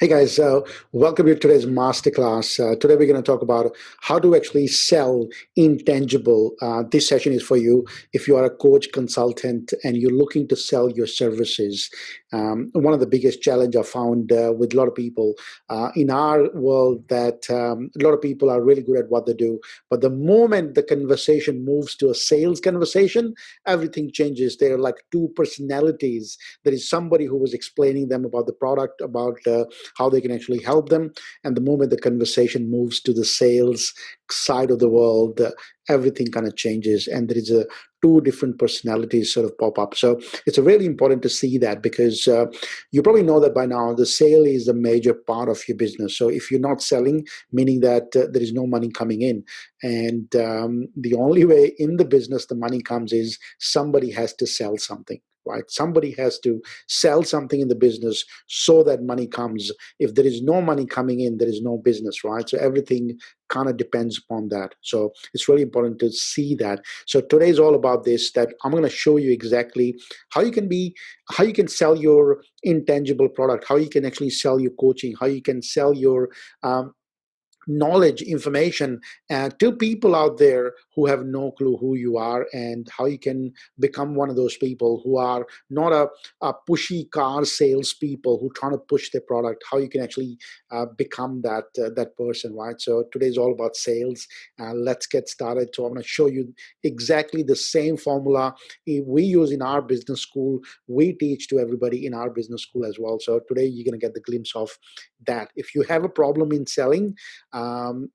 Hey guys, welcome to today's masterclass. Today we're going to talk about how to actually sell intangible. This session is for you if you are a coach, consultant, and you're looking to sell your services. One of the biggest challenge I found with a lot of people in our world that a lot of people are really good at what they do, but the moment the conversation moves to a sales conversation, everything changes. They're like two personalities. There is somebody who was explaining them about the product, about how they can actually help them. And the moment the conversation moves to the sales side of the world, everything kind of changes, and there is a two different personalities sort of pop up. So it's really important to see that because you probably know that by now the sale is a major part of your business. So if you're not selling, meaning that there is no money coming in, and the only way in the business the money comes is somebody has to sell something, right? Somebody has to sell something in the business so that money comes. If there is no money coming in, there is no business, right? So everything kind of depends upon that. So it's really important to see that. So today is all about this, that I'm going to show you exactly how you can sell your intangible product, how you can actually sell your coaching, how you can sell your knowledge, information to people out there who have no clue who you are, and how you can become one of those people who are not a pushy car salespeople who trying to push their product. How you can actually become that person, right? So today's all about sales. Let's get started. So I'm going to show you exactly the same formula we use in our business school. We teach to everybody in our business school as well. So today you're going to get the glimpse of that. If you have a problem in selling,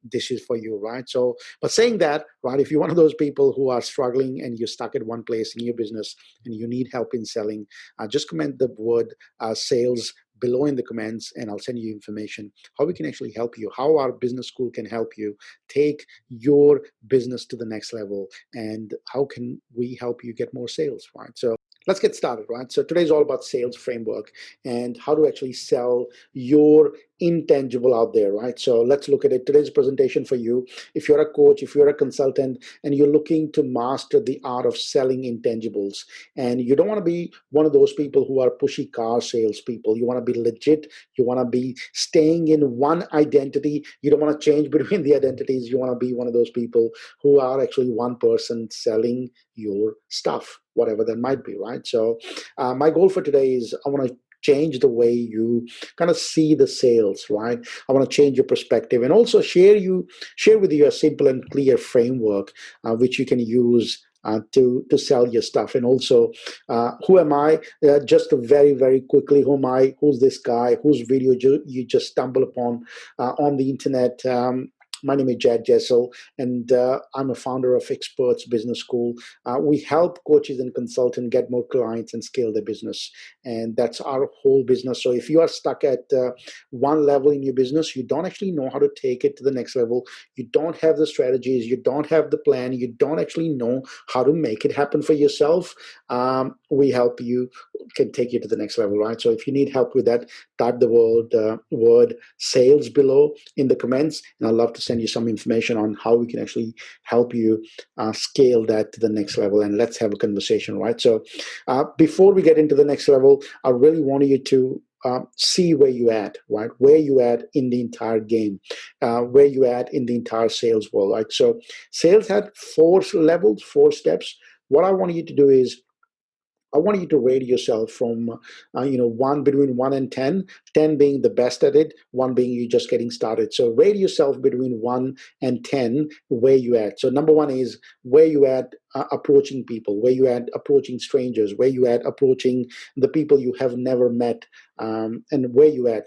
this is for you, right? So, but saying that, right, if you're one of those people who are struggling and you're stuck at one place in your business and you need help in selling, just comment the word sales below in the comments, and I'll send you information how we can actually help you, how our business school can help you take your business to the next level, and how can we help you get more sales, right? So let's get started, right? So today's all about sales framework and how to actually sell your intangible out there, right? So let's look at it. Today's presentation for you. If you're a coach, if you're a consultant, and you're looking to master the art of selling intangibles, and you don't want to be one of those people who are pushy car salespeople. You want to be legit. You want to be staying in one identity. You don't want to change between the identities. You want to be one of those people who are actually one person selling your stuff, whatever that might be, right? So my goal for today is I want to change the way you kind of see the sales, right? I want to change your perspective, and also share with you a simple and clear framework which you can use to sell your stuff. And also, who am I? Just very quickly, who am I? Who's this guy? Whose video you just stumble upon on the internet? My name is Jad Jessel, and I'm a founder of Experts Business School. We help coaches and consultants get more clients and scale their business, and that's our whole business. So if you are stuck at one level in your business, you don't actually know how to take it to the next level, you don't have the strategies, you don't have the plan, you don't actually know how to make it happen for yourself, we help you, can take you to the next level, right? So if you need help with that, type the word sales below in the comments, and I'd love to send you some information on how we can actually help you scale that to the next level. And let's have a conversation, right? So before we get into the next level, I really want you to see where you at, right? Where you at in the entire game, where you at in the entire sales world, right? So sales had 4 levels, 4 steps. What I want you to do is I want you to rate yourself from, 1 between 1 and 10, 10 being the best at it, 1 being you just getting started. So rate yourself between 1 and 10, where you at. So number 1 is where you at approaching people, where you at approaching strangers, where you at approaching the people you have never met, and where you at,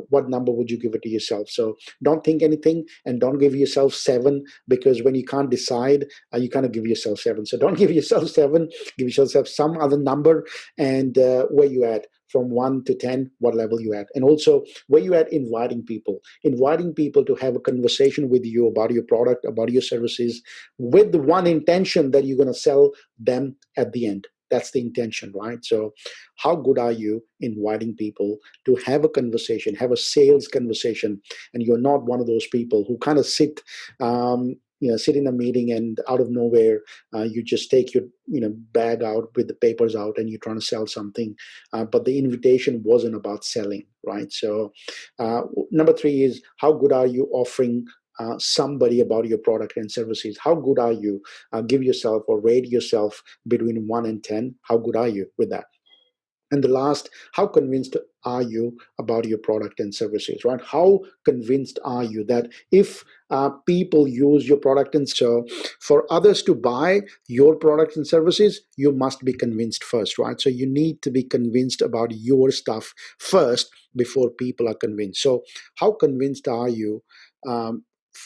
what number would you give it to yourself? So don't think anything, and don't give yourself 7, because when you can't decide, you kind of give yourself 7. So don't give yourself 7, give yourself some other number, and where you at from 1 to 10, what level you at. And also where you at inviting people to have a conversation with you about your product, about your services, with the one intention that you're going to sell them at the end. That's the intention, right? So how good are you inviting people to have a conversation, have a sales conversation, and you're not one of those people who kind of sit sit in a meeting and out of nowhere you just take your bag out with the papers out and you're trying to sell something, but the invitation wasn't about selling, right? So number three is, how good are you offering somebody about your product and services? How good are you? Give yourself or rate yourself between 1 and 10. How good are you with that? And the last, how convinced are you about your product and services, right? How convinced are you that if people use your product and so for others to buy your products and services, you must be convinced first, right? So you need to be convinced about your stuff first before people are convinced. So how convinced are you?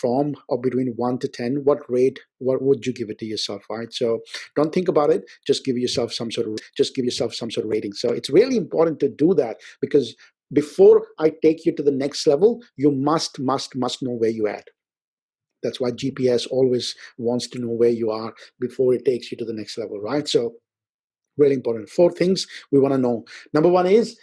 From or between 1 to 10, what would you give it to yourself, right? So don't think about it, just give yourself some sort of rating. So it's really important to do that, because before I take you to the next level, you must know where you're at. That's why GPS always wants to know where you are before it takes you to the next level, right? So really important. 4 things we want to know. Number 1 is,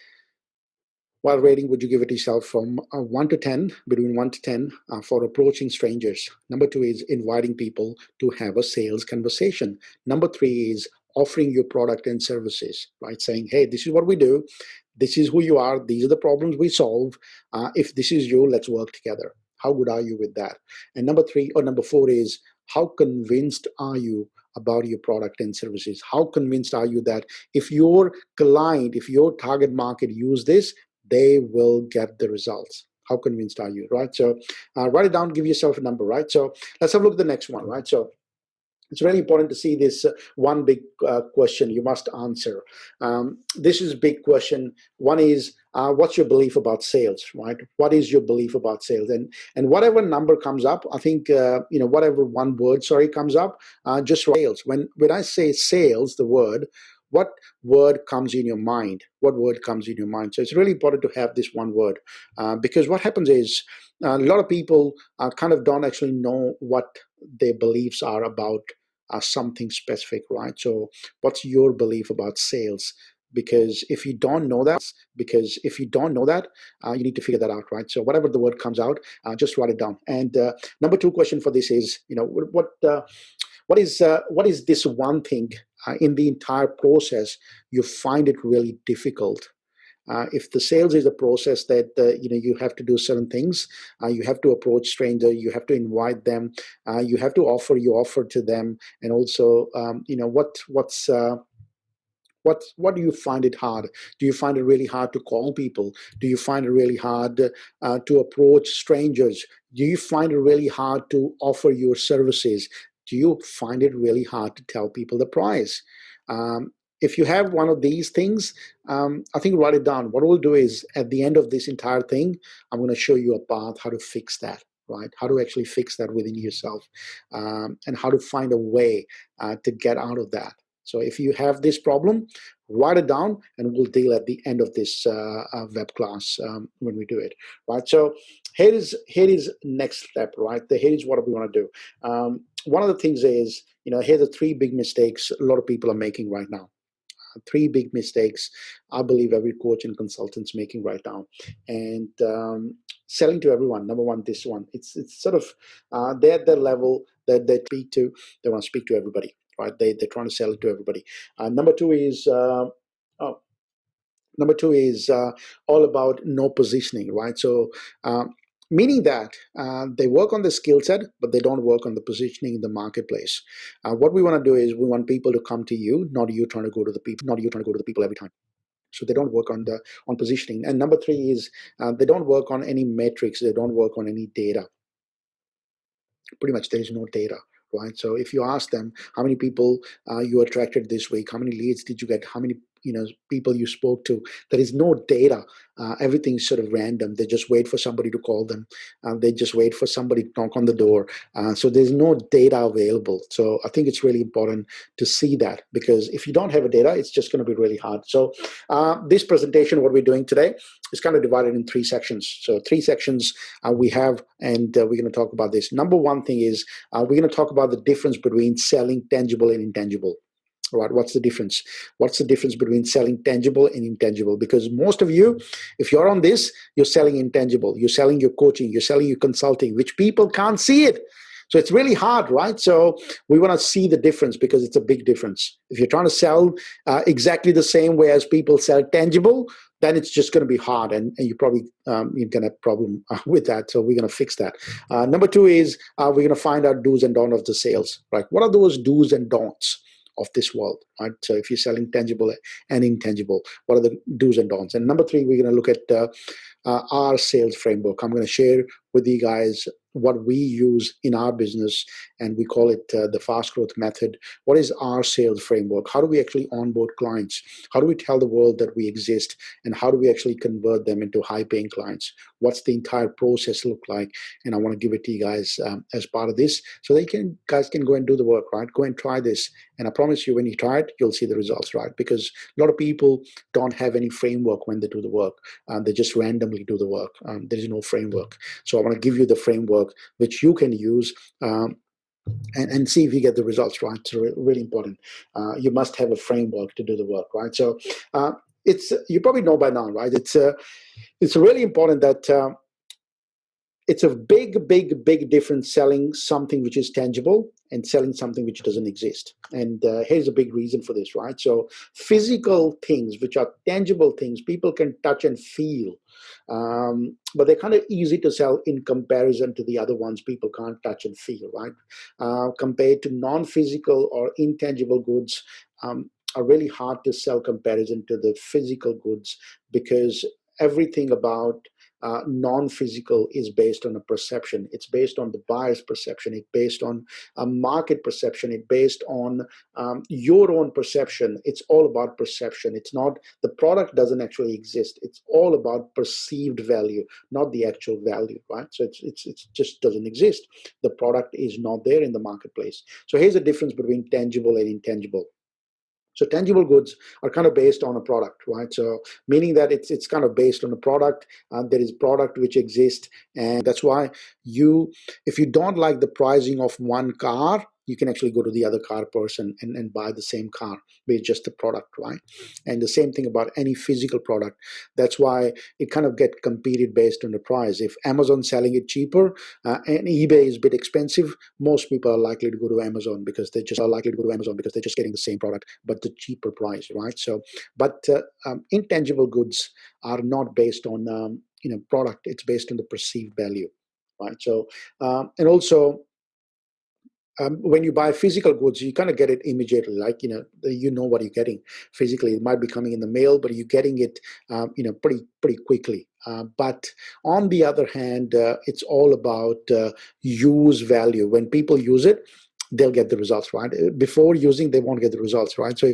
what rating would you give it yourself from 1 to 10, between 1 to 10, for approaching strangers? Number 2 is inviting people to have a sales conversation. Number 3 is offering your product and services, right? Saying, hey, this is what we do. This is who you are. These are the problems we solve. If this is you, let's work together. How good are you with that? And number 4 is, how convinced are you about your product and services? How convinced are you that if your client, if your target market use this, they will get the results? How convinced are you, right? So write it down, give yourself a number, right? So let's have a look at the next one, right? So it's really important to see this one big question you must answer. This is a big question. One is, what's your belief about sales, right? What is your belief about sales? And whatever number comes up, I think, whatever one word, comes up, just write sales. When I say sales, the word, what word comes in your mind? What word comes in your mind? So it's really important to have this one word, because what happens is a lot of people kind of don't actually know what their beliefs are about something specific, right? So what's your belief about sales? Because if you don't know that, you need to figure that out, right? So whatever the word comes out, just write it down. And number 2 question for this is, what is this one thing in the entire process you find it really difficult? If the sales is a process that you have to do certain things, you have to approach stranger, you have to invite them, you have to offer your offer to them, and also what do you find it hard? Do you find it really hard to call people? Do you find it really hard to approach strangers? Do you find it really hard to offer your services? Do you find it really hard to tell people the price? If you have one of these things, I think write it down. What we'll do is, at the end of this entire thing, I'm going to show you a path how to fix that, right? How to actually fix that within yourself, and how to find a way to get out of that. So if you have this problem, write it down, and we'll deal at the end of this web class when we do it, right? So here is next step, right? Here is what we want to do. One of the things is, here are the 3 big mistakes a lot of people are making right now. 3 big mistakes I believe every coach and consultant's making right now. And selling to everyone. Number 1, this one. It's sort of they're at the level that they want to speak to everybody, right? They're trying to sell it to everybody. Number 2 is all about no positioning, right? So meaning that they work on the skill set, but they don't work on the positioning in the marketplace. What we want to do is, we want people to come to you, not you trying to go to the people every time. So they don't work on positioning. And number 3 is they don't work on any metrics. They don't work on any data. Pretty much there is no data, right? So if you ask them how many people you attracted this week, how many leads did you get, how many people you spoke to, there is no data. Everything's sort of random. They just wait for somebody to call them. They just wait for somebody to knock on the door. So there's no data available. So I think it's really important to see that, because if you don't have a data, it's just going to be really hard. So this presentation, what we're doing today, is kind of divided in 3 sections. So 3 sections we have, and we're going to talk about this. Number 1 thing is, we're going to talk about the difference between selling tangible and intangible. Right? What's the difference? What's the difference between selling tangible and intangible? Because most of you, if you're on this, you're selling intangible. You're selling your coaching. You're selling your consulting, which people can't see it. So it's really hard, right? So we want to see the difference because it's a big difference. If you're trying to sell exactly the same way as people sell tangible, then it's just going to be hard, and you probably you're going to have a problem with that. So we're going to fix that. Number two is we're going to find out do's and don'ts of the sales, right? What are those do's and don'ts of this world, right? So if you're selling tangible and intangible, what are the do's and don'ts? And number three, we're going to look at our sales framework. I'm going to share with you guys what we use in our business, and we call it the fast growth method. What is our sales framework? How do we actually onboard clients? How do we tell the world that we exist, and how do we actually convert them into high paying clients? What's the entire process look like? And I want to give it to you guys as part of this, so that guys can go and do the work, right? Go and try this, and I promise you, when you try it, you'll see the results, right? Because a lot of people don't have any framework when they do the work. They just randomly do the work. There is no framework. So I want to give you the framework which you can use and see if you get the results, right? It's really important. You must have a framework to do the work, right? So it's, you probably know by now, right? It's really important that it's a big difference selling something which is tangible and selling something which doesn't exist. And here's a big reason for this, right? So physical things, which are tangible things, people can touch and feel, but they're kind of easy to sell in comparison to the other ones people can't touch and feel, right? Compared to non-physical or intangible goods, are really hard to sell comparison to the physical goods, because everything about non-physical is based on a perception. It's based on the buyer's perception. It's based on a market perception. It's based on your own perception. It's all about perception. It's not, the product doesn't actually exist. It's all about perceived value, not the actual value, right? So it's just doesn't exist. The product is not there in the marketplace. So here's the difference between tangible and intangible. So tangible goods are kind of based on a product, right? So meaning that it's kind of based on a product. There is product which exists, and that's why if you don't like the pricing of one car, you can actually go to the other car person and buy the same car with just the product, right? And the same thing about any physical product. That's why it kind of get competed based on the price. If Amazon's selling it cheaper and eBay is a bit expensive, most people are likely to go to Amazon because they're just getting the same product but the cheaper price, right? So, but intangible goods are not based on product. It's based on the perceived value, right? So, and also when you buy physical goods, you kind of get it immediately. Like, you know what you're getting physically. It might be coming in the mail, but you're getting it, pretty quickly. But on the other hand, it's all about use value. When people use it, they'll get the results, right? Before using, they won't get the results, right? So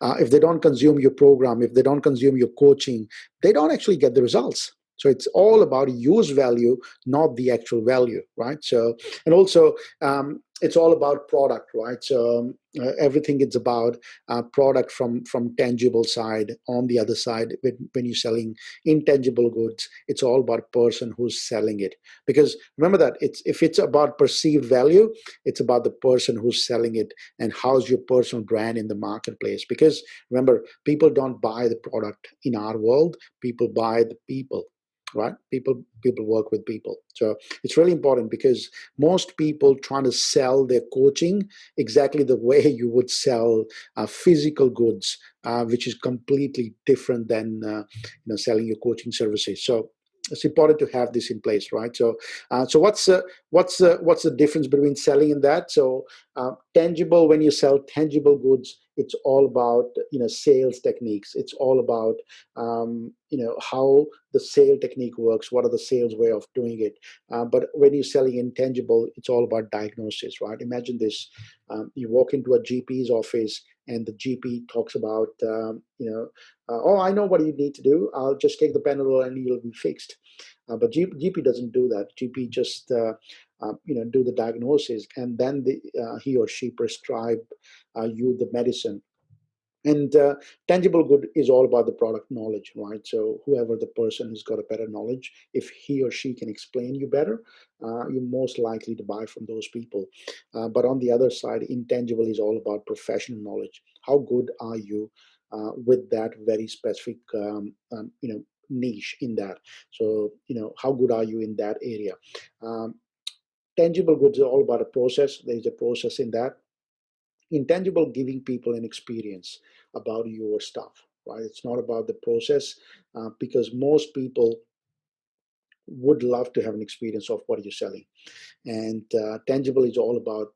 if they don't consume your program, if they don't consume your coaching, they don't actually get the results. So it's all about use value, not the actual value, right? So, and also it's all about product, right? So everything is about product from tangible side. On the other side, when you're selling intangible goods, it's all about person who's selling it. Because remember that if it's about perceived value, it's about the person who's selling it and how's your personal brand in the marketplace. Because remember, people don't buy the product in our world; people buy the people, right? People work with people. So it's really important, because most people trying to sell their coaching exactly the way you would sell physical goods, which is completely different than selling your coaching services. So it's important to have this in place, right? So so what's the difference between selling and that? So tangible, when you sell tangible goods, it's all about sales techniques. It's all about how the sale technique works. What are the sales way of doing it? But when you're selling intangible, it's all about diagnosis, right? Imagine this: you walk into a GP's office, and the GP talks about oh, I know what you need to do. I'll just take the Panadol and you'll be fixed. But GP doesn't do that. GP just do the diagnosis, and then he or she prescribe you the medicine. And tangible good is all about the product knowledge, right? So whoever the person has got a better knowledge, if he or she can explain you better, you're most likely to buy from those people. But on the other side, intangible is all about professional knowledge. How good are you with that very specific niche in that? So how good are you in that area? Tangible goods are all about a process. There's a process in that. Intangible, giving people an experience about your stuff, right? It's not about the process, because most people would love to have an experience of what you're selling. And tangible is all about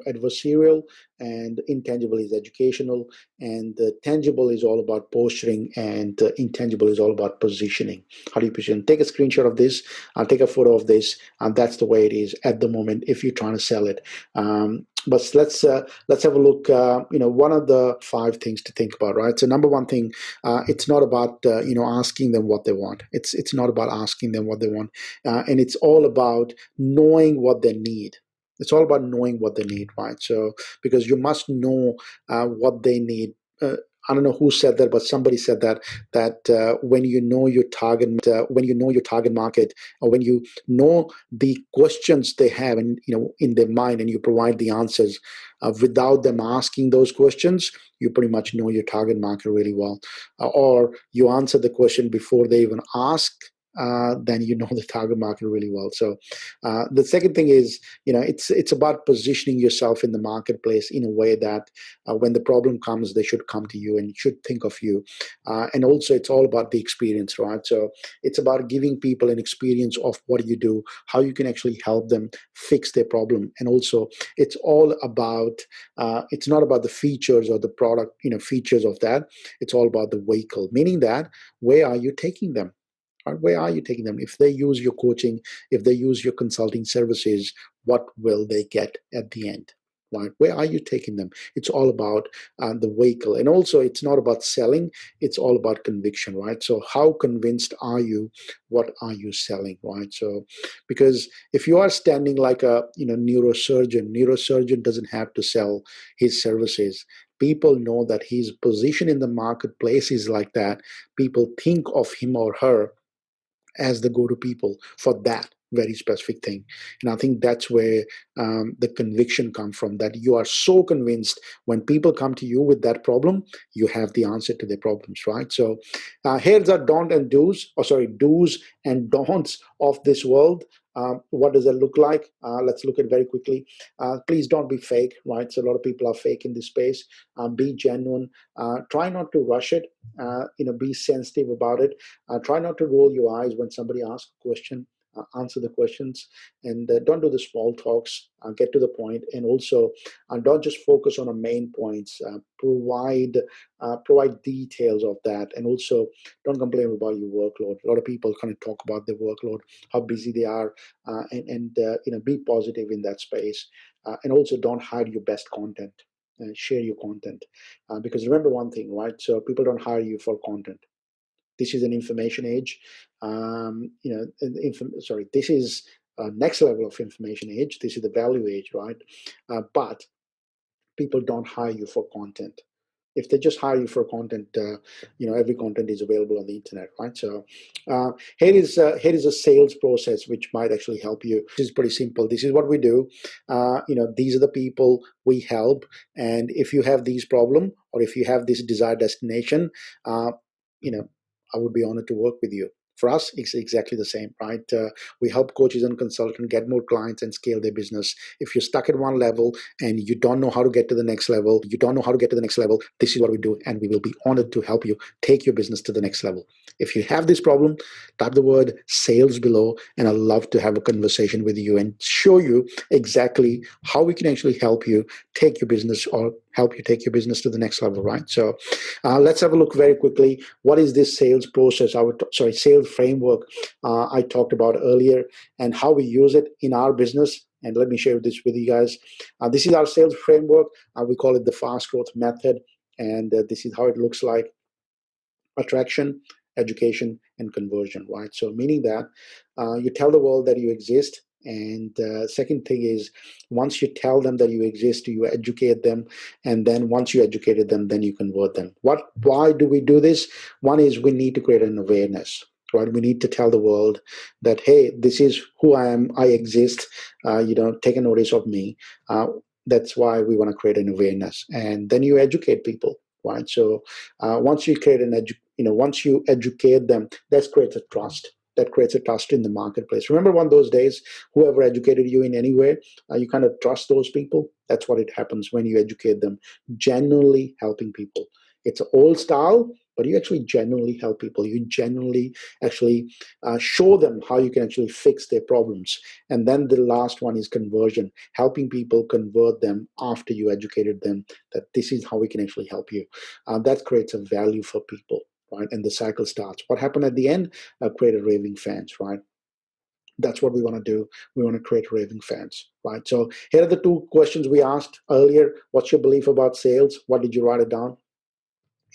adversarial, and intangible is educational, and tangible is all about posturing, and intangible is all about positioning. How do you position? Take a screenshot of this. I'll take a photo of this, and that's the way it is at the moment if you're trying to sell it. But let's have a look. One of the 5 things to think about, right? So number one thing, it's not about asking them what they want. It's not about asking them what they want, and it's all about knowing what they need. It's all about knowing what they need, right? So because you must know what they need. I don't know who said that, but somebody said that when you know your target market, or when you know the questions they have in their mind, and you provide the answers without them asking those questions, you pretty much know your target market really well. Or you answer the question before they even ask, then you know the target market really well. So the second thing is, it's about positioning yourself in the marketplace in a way that when the problem comes, they should come to you and should think of you. And also, it's all about the experience, right? So it's about giving people an experience of what you do, how you can actually help them fix their problem. And also, it's all about, it's not about the features or the product, features of that. It's all about the vehicle, meaning that where are you taking them? Where are you taking them? If they use your coaching, if they use your consulting services, what will they get at the end? Right? Where are you taking them? It's all about the vehicle. And also, it's not about selling. It's all about conviction, right? So how convinced are you? What are you selling, right? So because if you are standing like a neurosurgeon doesn't have to sell his services. People know that his position in the marketplace is like that. People think of him or her as the go-to people for that very specific thing. And I think that's where the conviction comes from, that you are so convinced when people come to you with that problem, you have the answer to their problems, right? So here's our do's and don'ts of this world. What does that look like? Let's look at it very quickly. Please don't be fake, right? So a lot of people are fake in this space. Be genuine. Try not to rush it. Be sensitive about it. Try not to roll your eyes when somebody asks a question. Answer the questions, and don't do the small talks. Get to the point, and also don't just focus on the main points. Provide details of that, and also don't complain about your workload. A lot of people kind of talk about their workload, how busy they are, and be positive in that space. And also don't hide your best content. Share your content, because remember one thing, right? So people don't hire you for content. This is an information age. This is next level of information age. This is the value age, right? But people don't hire you for content. If they just hire you for content, every content is available on the internet, right? So here is a sales process which might actually help you. This is pretty simple. This is what we do. These are the people we help, and if you have these problem, or if you have this desired destination, you know, I would be honored to work with you. For us, it's exactly the same, right? We help coaches and consultants get more clients and scale their business. If you're stuck at one level and you don't know how to get to the next level, this is what we do, and we will be honored to help you take your business to the next level. If you have this problem, type the word sales below, and I'd love to have a conversation with you and show you exactly how we can actually help you take your business, or help you take your business to the next level, right? So let's have a look very quickly. What is this sales process? Sales framework I talked about earlier, and how we use it in our business. And let me share this with you guys. This is our sales framework. We call it the fast growth method. And this is how it looks like: attraction, education, and conversion, right? So meaning that you tell the world that you exist. And second thing is, once you tell them that you exist, you educate them. And then once you educated them, then you convert them. Why do we do this? One is we need to create an awareness, right? We need to tell the world that, hey, this is who I am. I exist. Take a notice of me. That's why we want to create an awareness. And then you educate people, right? So once you create once you educate them, that creates a trust. that creates a trust in the marketplace. Remember one of those days, whoever educated you in any way, you kind of trust those people. That's what it happens when you educate them, genuinely helping people. It's an old style, but you actually genuinely help people. You genuinely actually show them how you can actually fix their problems. And then the last one is conversion, helping people convert them after you educated them that this is how we can actually help you. That creates a value for people, right? And the cycle starts. What happened at the end? Created raving fans, right? That's what we want to do. We want to create raving fans, right? So here are the two questions we asked earlier. What's your belief about sales? What did you write it down?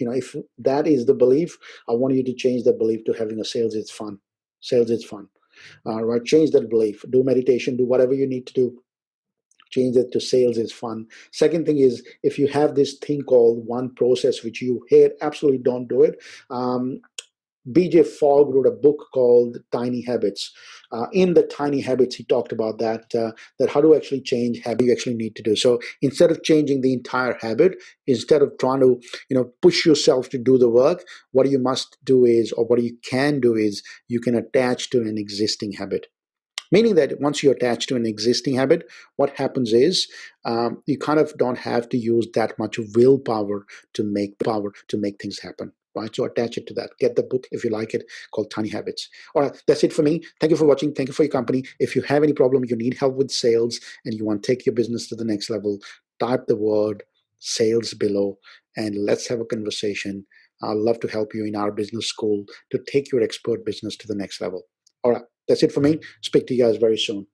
If that is the belief, I want you to change that belief to having a sales is fun. Sales is fun. Right? Change that belief. Do meditation. Do whatever you need to do. Change it to sales is fun. Second thing is, if you have this thing called one process which you hate, absolutely don't do it. BJ Fogg wrote a book called Tiny Habits. In the Tiny Habits, he talked about that how to actually change habit you actually need to do. So instead of changing the entire habit, instead of trying to push yourself to do the work, what you must do is, or what you can do is, you can attach to an existing habit. Meaning that once you attach to an existing habit, what happens is you kind of don't have to use that much willpower to make things happen. Right? So attach it to that. Get the book if you like it, called Tiny Habits. All right, that's it for me. Thank you for watching. Thank you for your company. If you have any problem, you need help with sales, and you want to take your business to the next level, type the word sales below, and let's have a conversation. I'd love to help you in our business school to take your expert business to the next level. All right, that's it for me. Speak to you guys very soon.